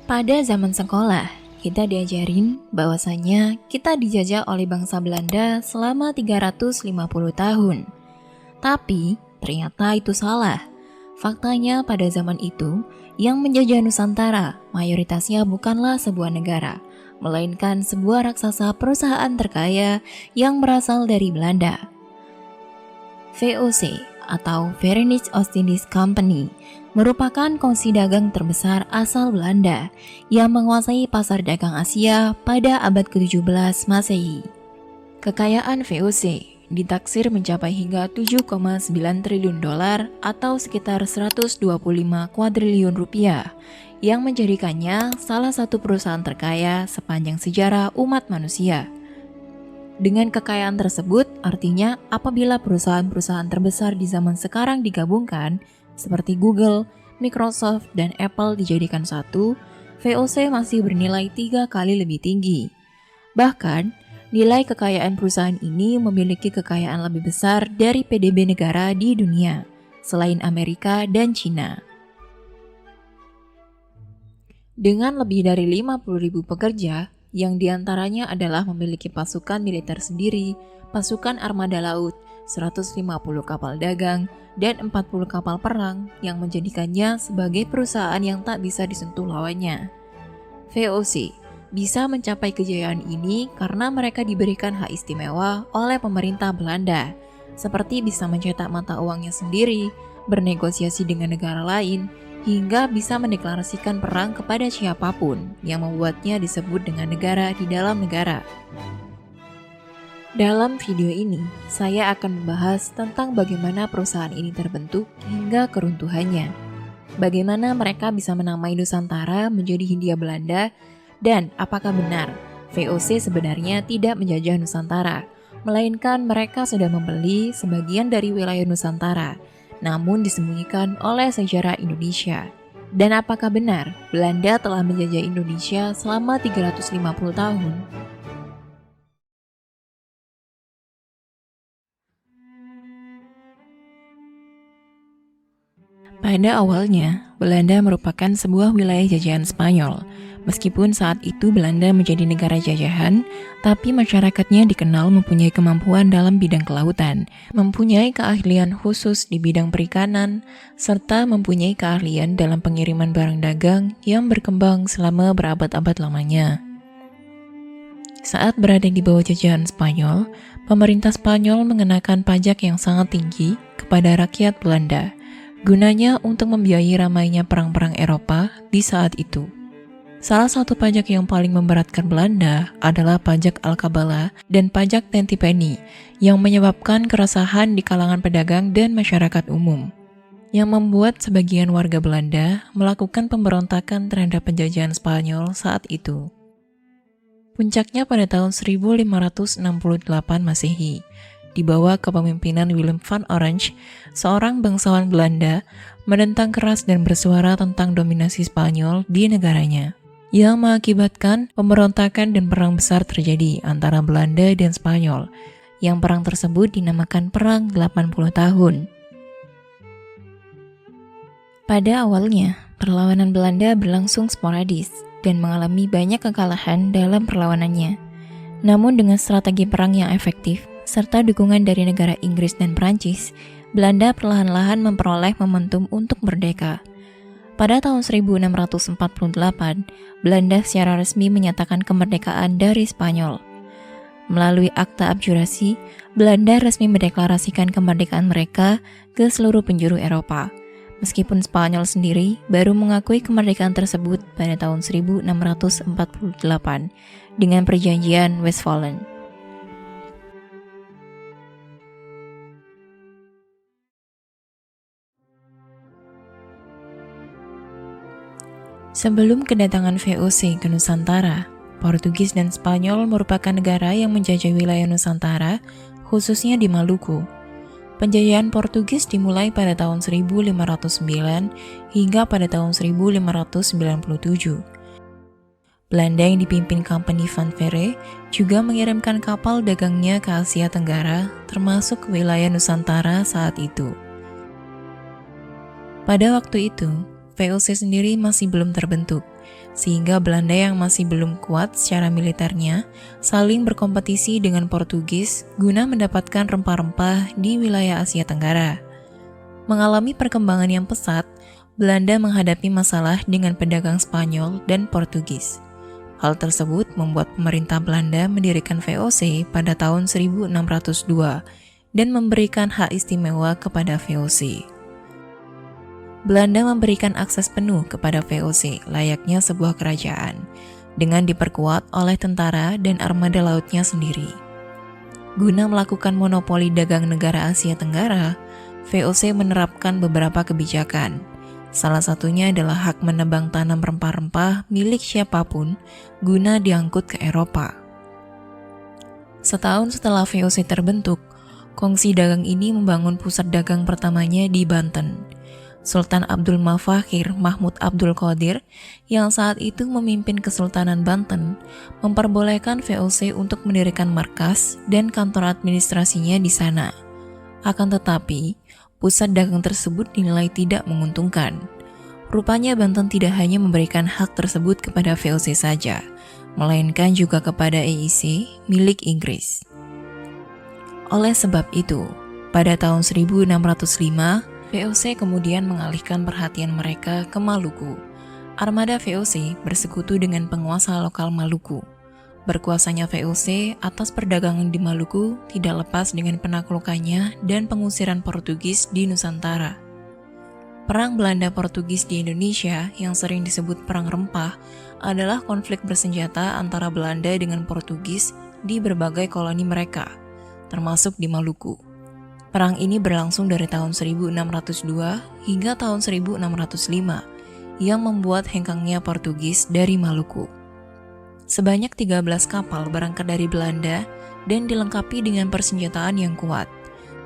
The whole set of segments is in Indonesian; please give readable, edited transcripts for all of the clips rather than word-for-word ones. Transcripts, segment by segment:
Pada zaman sekolah, kita diajarin bahwasanya kita dijajah oleh bangsa Belanda selama 350 tahun. Tapi, ternyata itu salah. Faktanya pada zaman itu, yang menjajah Nusantara mayoritasnya bukanlah sebuah negara, melainkan sebuah raksasa perusahaan terkaya yang berasal dari Belanda. VOC atau Verenigd Oostindische Compagnie merupakan kongsi dagang terbesar asal Belanda yang menguasai pasar dagang Asia pada abad ke-17 Masehi. Kekayaan VOC ditaksir mencapai hingga 7,9 triliun dolar atau sekitar 125 kuadriliun rupiah yang menjadikannya salah satu perusahaan terkaya sepanjang sejarah umat manusia. Dengan kekayaan tersebut, artinya apabila perusahaan-perusahaan terbesar di zaman sekarang digabungkan, seperti Google, Microsoft, dan Apple dijadikan satu, VOC masih bernilai 3 kali lebih tinggi. Bahkan, nilai kekayaan perusahaan ini memiliki kekayaan lebih besar dari PDB negara di dunia, selain Amerika dan China. Dengan lebih dari 50.000 pekerja, yang diantaranya adalah memiliki pasukan militer sendiri, pasukan armada laut, 150 kapal dagang, dan 40 kapal perang yang menjadikannya sebagai perusahaan yang tak bisa disentuh lawannya. VOC bisa mencapai kejayaan ini karena mereka diberikan hak istimewa oleh pemerintah Belanda, seperti bisa mencetak mata uangnya sendiri, bernegosiasi dengan negara lain, hingga bisa mendeklarasikan perang kepada siapapun yang membuatnya disebut dengan negara di dalam negara. Dalam video ini, saya akan membahas tentang bagaimana perusahaan ini terbentuk hingga keruntuhannya. Bagaimana mereka bisa menamai Nusantara menjadi Hindia Belanda, dan apakah benar VOC sebenarnya tidak menjajah Nusantara, melainkan mereka sudah membeli sebagian dari wilayah Nusantara, namun disembunyikan oleh sejarah Indonesia. Dan apakah benar Belanda telah menjajah Indonesia selama 350 tahun? Pada awalnya, Belanda merupakan sebuah wilayah jajahan Spanyol. Meskipun saat itu Belanda menjadi negara jajahan, tapi masyarakatnya dikenal mempunyai kemampuan dalam bidang kelautan, mempunyai keahlian khusus di bidang perikanan, serta mempunyai keahlian dalam pengiriman barang dagang yang berkembang selama berabad-abad lamanya. Saat berada di bawah jajahan Spanyol, pemerintah Spanyol mengenakan pajak yang sangat tinggi kepada rakyat Belanda, gunanya untuk membiayai ramainya perang-perang Eropa di saat itu. Salah satu pajak yang paling memberatkan Belanda adalah pajak Alcabala dan pajak Tentipeni yang menyebabkan keresahan di kalangan pedagang dan masyarakat umum, yang membuat sebagian warga Belanda melakukan pemberontakan terhadap penjajahan Spanyol saat itu. Puncaknya pada tahun 1568 Masehi, di bawah kepemimpinan Willem van Orange, seorang bangsawan Belanda menentang keras dan bersuara tentang dominasi Spanyol di negaranya, yang mengakibatkan pemberontakan dan perang besar terjadi antara Belanda dan Spanyol, yang perang tersebut dinamakan Perang 80 Tahun. Pada awalnya, perlawanan Belanda berlangsung sporadis dan mengalami banyak kekalahan dalam perlawanannya. Namun dengan strategi perang yang efektif, serta dukungan dari negara Inggris dan Prancis, Belanda perlahan-lahan memperoleh momentum untuk merdeka. Pada tahun 1648, Belanda secara resmi menyatakan kemerdekaan dari Spanyol. Melalui Akta Abjurasi, Belanda resmi mendeklarasikan kemerdekaan mereka ke seluruh penjuru Eropa, meskipun Spanyol sendiri baru mengakui kemerdekaan tersebut pada tahun 1648 dengan Perjanjian Westphalen. Sebelum kedatangan VOC ke Nusantara, Portugis dan Spanyol merupakan negara yang menjajah wilayah Nusantara, khususnya di Maluku. Penjajahan Portugis dimulai pada tahun 1509 hingga pada tahun 1597. Belanda yang dipimpin Compagnie van Veere juga mengirimkan kapal dagangnya ke Asia Tenggara, termasuk wilayah Nusantara saat itu. Pada waktu itu, VOC sendiri masih belum terbentuk, sehingga Belanda yang masih belum kuat secara militernya saling berkompetisi dengan Portugis guna mendapatkan rempah-rempah di wilayah Asia Tenggara. Mengalami perkembangan yang pesat, Belanda menghadapi masalah dengan pedagang Spanyol dan Portugis. Hal tersebut membuat pemerintah Belanda mendirikan VOC pada tahun 1602 dan memberikan hak istimewa kepada VOC. Belanda memberikan akses penuh kepada VOC layaknya sebuah kerajaan, dengan diperkuat oleh tentara dan armada lautnya sendiri. Guna melakukan monopoli dagang negara Asia Tenggara, VOC menerapkan beberapa kebijakan. Salah satunya adalah hak menebang tanam rempah-rempah milik siapapun guna diangkut ke Eropa. Setahun setelah VOC terbentuk, kongsi dagang ini membangun pusat dagang pertamanya di Banten. Sultan Abdul Mafakhir Mahmud Abdul Qadir yang saat itu memimpin Kesultanan Banten memperbolehkan VOC untuk mendirikan markas dan kantor administrasinya di sana. Akan tetapi, pusat dagang tersebut dinilai tidak menguntungkan. Rupanya Banten tidak hanya memberikan hak tersebut kepada VOC saja, melainkan juga kepada EIC milik Inggris. Oleh sebab itu, pada tahun 1605, VOC kemudian mengalihkan perhatian mereka ke Maluku. Armada VOC bersekutu dengan penguasa lokal Maluku. Berkuasanya VOC atas perdagangan di Maluku tidak lepas dengan penaklukannya dan pengusiran Portugis di Nusantara. Perang Belanda-Portugis di Indonesia yang sering disebut Perang Rempah adalah konflik bersenjata antara Belanda dengan Portugis di berbagai koloni mereka, termasuk di Maluku. Perang ini berlangsung dari tahun 1602 hingga tahun 1605 yang membuat hengkangnya Portugis dari Maluku. Sebanyak 13 kapal berangkat dari Belanda dan dilengkapi dengan persenjataan yang kuat,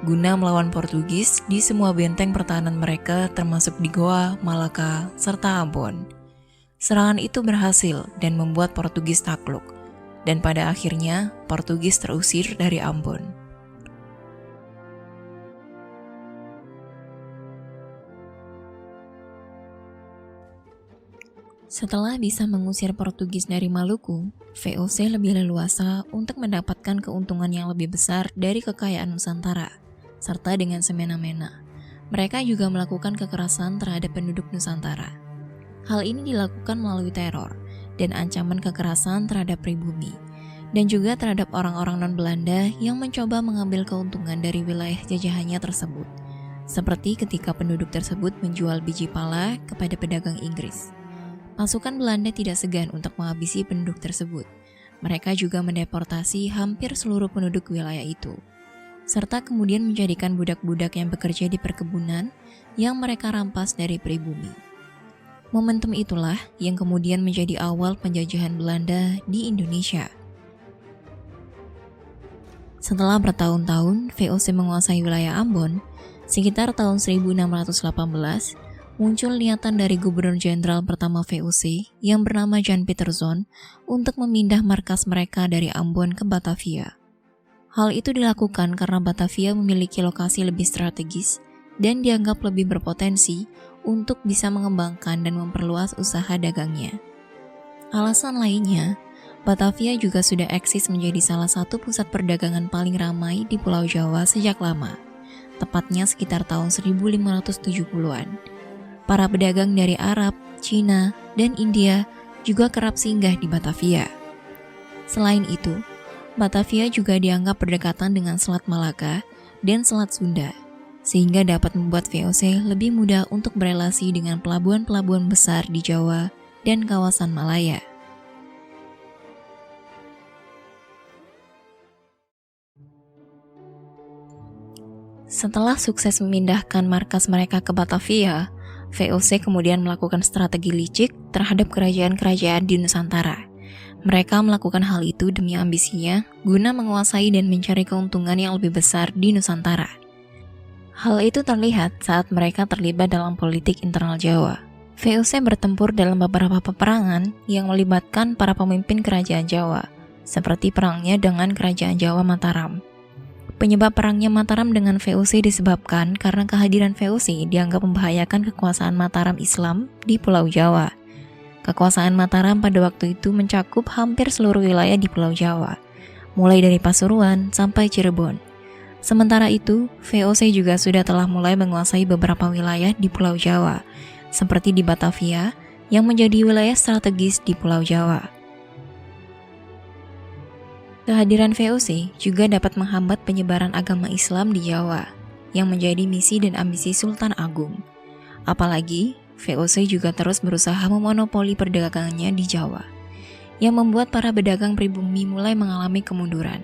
guna melawan Portugis di semua benteng pertahanan mereka termasuk di Goa, Malaka, serta Ambon. Serangan itu berhasil dan membuat Portugis takluk, dan pada akhirnya Portugis terusir dari Ambon. Setelah bisa mengusir Portugis dari Maluku, VOC lebih leluasa untuk mendapatkan keuntungan yang lebih besar dari kekayaan Nusantara, serta dengan semena-mena. Mereka juga melakukan kekerasan terhadap penduduk Nusantara. Hal ini dilakukan melalui teror dan ancaman kekerasan terhadap pribumi, dan juga terhadap orang-orang non-Belanda yang mencoba mengambil keuntungan dari wilayah jajahannya tersebut, seperti ketika penduduk tersebut menjual biji pala kepada pedagang Inggris. Pasukan Belanda tidak segan untuk menghabisi penduduk tersebut. Mereka juga mendeportasi hampir seluruh penduduk wilayah itu, serta kemudian menjadikan budak-budak yang bekerja di perkebunan yang mereka rampas dari pribumi. Momentum itulah yang kemudian menjadi awal penjajahan Belanda di Indonesia. Setelah bertahun-tahun VOC menguasai wilayah Ambon, sekitar tahun 1618, muncul niatan dari Gubernur Jenderal pertama VOC yang bernama Jan Pieterszoon untuk memindah markas mereka dari Ambon ke Batavia. Hal itu dilakukan karena Batavia memiliki lokasi lebih strategis dan dianggap lebih berpotensi untuk bisa mengembangkan dan memperluas usaha dagangnya. Alasan lainnya, Batavia juga sudah eksis menjadi salah satu pusat perdagangan paling ramai di Pulau Jawa sejak lama, tepatnya sekitar tahun 1570-an. Para pedagang dari Arab, Cina, dan India juga kerap singgah di Batavia. Selain itu, Batavia juga dianggap berdekatan dengan Selat Malaka dan Selat Sunda, sehingga dapat membuat VOC lebih mudah untuk berelasi dengan pelabuhan-pelabuhan besar di Jawa dan kawasan Malaya. Setelah sukses memindahkan markas mereka ke Batavia, VOC kemudian melakukan strategi licik terhadap kerajaan-kerajaan di Nusantara. Mereka melakukan hal itu demi ambisinya guna menguasai dan mencari keuntungan yang lebih besar di Nusantara. Hal itu terlihat saat mereka terlibat dalam politik internal Jawa. VOC bertempur dalam beberapa peperangan yang melibatkan para pemimpin kerajaan Jawa, seperti perangnya dengan kerajaan Jawa Mataram. Penyebab perangnya Mataram dengan VOC disebabkan karena kehadiran VOC dianggap membahayakan kekuasaan Mataram Islam di Pulau Jawa. Kekuasaan Mataram pada waktu itu mencakup hampir seluruh wilayah di Pulau Jawa, mulai dari Pasuruan sampai Cirebon. Sementara itu, VOC juga sudah telah mulai menguasai beberapa wilayah di Pulau Jawa, seperti di Batavia, yang menjadi wilayah strategis di Pulau Jawa. Kehadiran VOC juga dapat menghambat penyebaran agama Islam di Jawa, yang menjadi misi dan ambisi Sultan Agung. Apalagi, VOC juga terus berusaha memonopoli perdagangannya di Jawa, yang membuat para pedagang pribumi mulai mengalami kemunduran.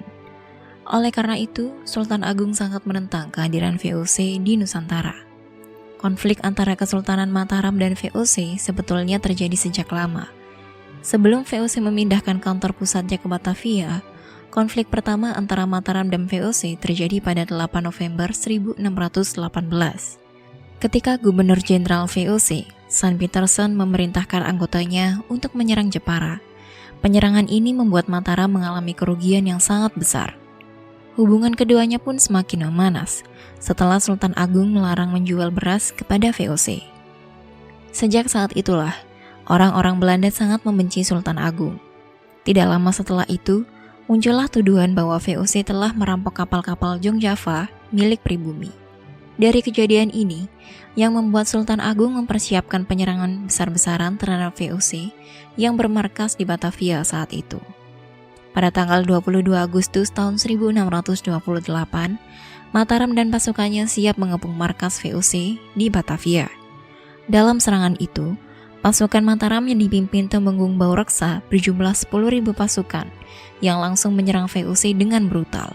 Oleh karena itu, Sultan Agung sangat menentang kehadiran VOC di Nusantara. Konflik antara Kesultanan Mataram dan VOC sebetulnya terjadi sejak lama. Sebelum VOC memindahkan kantor pusatnya ke Batavia, konflik pertama antara Mataram dan VOC terjadi pada 8 November 1618. Ketika Gubernur Jenderal VOC, San Petersen memerintahkan anggotanya untuk menyerang Jepara. Penyerangan ini membuat Mataram mengalami kerugian yang sangat besar. Hubungan keduanya pun semakin memanas setelah Sultan Agung melarang menjual beras kepada VOC. Sejak saat itulah, orang-orang Belanda sangat membenci Sultan Agung. Tidak lama setelah itu, muncullah tuduhan bahwa VOC telah merampok kapal-kapal Jong Java milik pribumi. Dari kejadian ini, yang membuat Sultan Agung mempersiapkan penyerangan besar-besaran terhadap VOC yang bermarkas di Batavia saat itu. Pada tanggal 22 Agustus tahun 1628, Mataram dan pasukannya siap mengepung markas VOC di Batavia. Dalam serangan itu, pasukan Mataram yang dipimpin Temenggung Baureksa berjumlah 10.000 pasukan yang langsung menyerang VOC dengan brutal.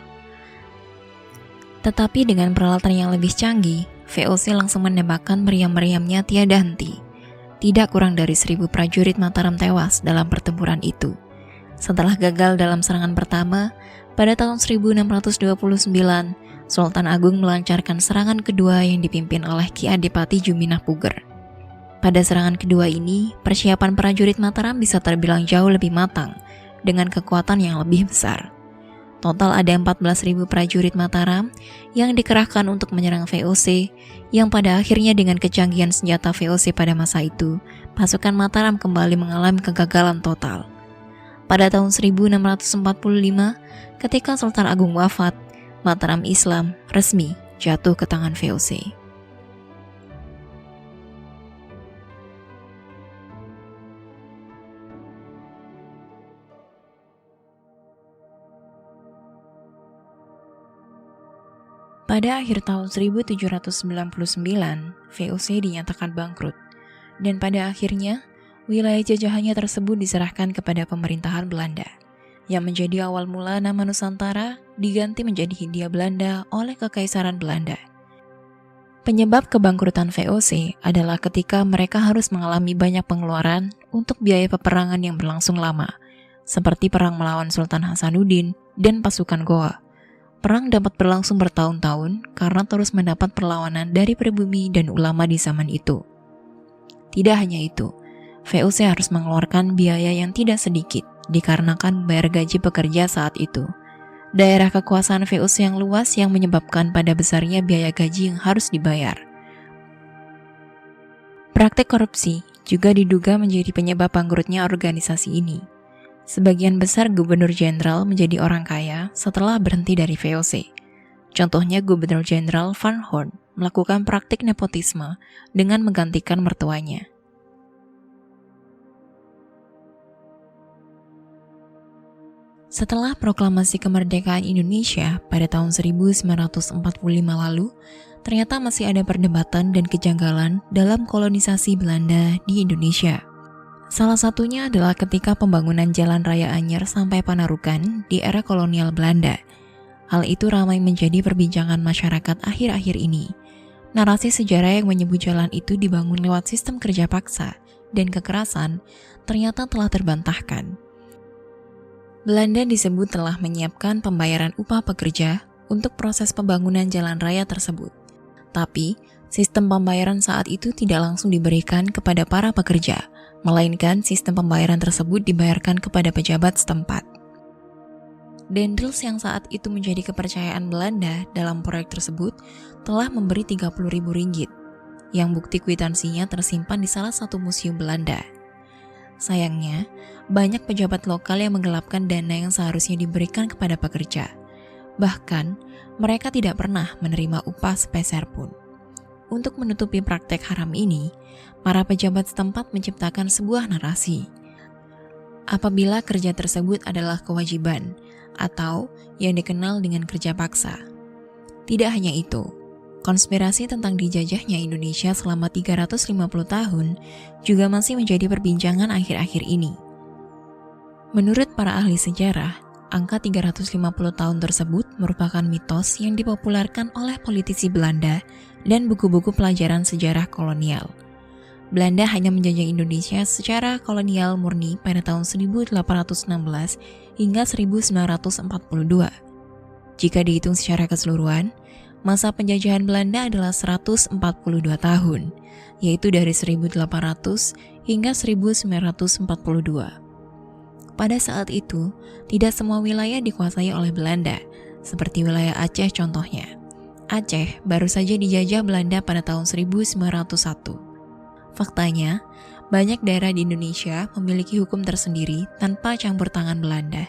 Tetapi dengan peralatan yang lebih canggih, VOC langsung menembakkan meriam-meriamnya tiada henti. Tidak kurang dari 1.000 prajurit Mataram tewas dalam pertempuran itu. Setelah gagal dalam serangan pertama, pada tahun 1629, Sultan Agung melancarkan serangan kedua yang dipimpin oleh Ki Adipati Juminah Puger. Pada serangan kedua ini, persiapan prajurit Mataram bisa terbilang jauh lebih matang, dengan kekuatan yang lebih besar. Total ada 14.000 prajurit Mataram yang dikerahkan untuk menyerang VOC, yang pada akhirnya dengan kecanggihan senjata VOC pada masa itu, pasukan Mataram kembali mengalami kegagalan total. Pada tahun 1645, ketika Sultan Agung wafat, Mataram Islam resmi jatuh ke tangan VOC. Pada akhir tahun 1799, VOC dinyatakan bangkrut, dan pada akhirnya, wilayah jajahannya tersebut diserahkan kepada pemerintahan Belanda, yang menjadi awal mula nama Nusantara diganti menjadi Hindia Belanda oleh Kekaisaran Belanda. Penyebab kebangkrutan VOC adalah ketika mereka harus mengalami banyak pengeluaran untuk biaya peperangan yang berlangsung lama, seperti perang melawan Sultan Hasanuddin dan pasukan Goa. Perang dapat berlangsung bertahun-tahun karena terus mendapat perlawanan dari pribumi dan ulama di zaman itu. Tidak hanya itu, VOC harus mengeluarkan biaya yang tidak sedikit dikarenakan membayar gaji pekerja saat itu. Daerah kekuasaan VOC yang luas yang menyebabkan pada besarnya biaya gaji yang harus dibayar. Praktek korupsi juga diduga menjadi penyebab bangkrutnya organisasi ini. Sebagian besar gubernur jenderal menjadi orang kaya setelah berhenti dari VOC. Contohnya Gubernur Jenderal Van Horn melakukan praktik nepotisme dengan menggantikan mertuanya. Setelah proklamasi kemerdekaan Indonesia pada tahun 1945 lalu, ternyata masih ada perdebatan dan kejanggalan dalam kolonisasi Belanda di Indonesia. Salah satunya adalah ketika pembangunan Jalan Raya Anyer sampai Panarukan di era kolonial Belanda. Hal itu ramai menjadi perbincangan masyarakat akhir-akhir ini. Narasi sejarah yang menyebut jalan itu dibangun lewat sistem kerja paksa dan kekerasan ternyata telah terbantahkan. Belanda disebut telah menyiapkan pembayaran upah pekerja untuk proses pembangunan jalan raya tersebut. Tapi, sistem pembayaran saat itu tidak langsung diberikan kepada para pekerja, melainkan sistem pembayaran tersebut dibayarkan kepada pejabat setempat. Dendels yang saat itu menjadi kepercayaan Belanda dalam proyek tersebut telah memberi 30.000 ringgit, yang bukti kwitansinya tersimpan di salah satu museum Belanda. Sayangnya, banyak pejabat lokal yang menggelapkan dana yang seharusnya diberikan kepada pekerja. Bahkan, mereka tidak pernah menerima upah sepeser pun. Untuk menutupi praktek haram ini, para pejabat setempat menciptakan sebuah narasi. Apabila kerja tersebut adalah kewajiban, atau yang dikenal dengan kerja paksa. Tidak hanya itu, konspirasi tentang dijajahnya Indonesia selama 350 tahun juga masih menjadi perbincangan akhir-akhir ini. Menurut para ahli sejarah, angka 350 tahun tersebut merupakan mitos yang dipopulerkan oleh politisi Belanda dan buku-buku pelajaran sejarah kolonial. Belanda hanya menjajah Indonesia secara kolonial murni pada tahun 1816 hingga 1942. Jika dihitung secara keseluruhan, masa penjajahan Belanda adalah 142 tahun, yaitu dari 1800 hingga 1942. Pada saat itu, tidak semua wilayah dikuasai oleh Belanda, seperti wilayah Aceh contohnya. Aceh baru saja dijajah Belanda pada tahun 1901. Faktanya, banyak daerah di Indonesia memiliki hukum tersendiri tanpa campur tangan Belanda.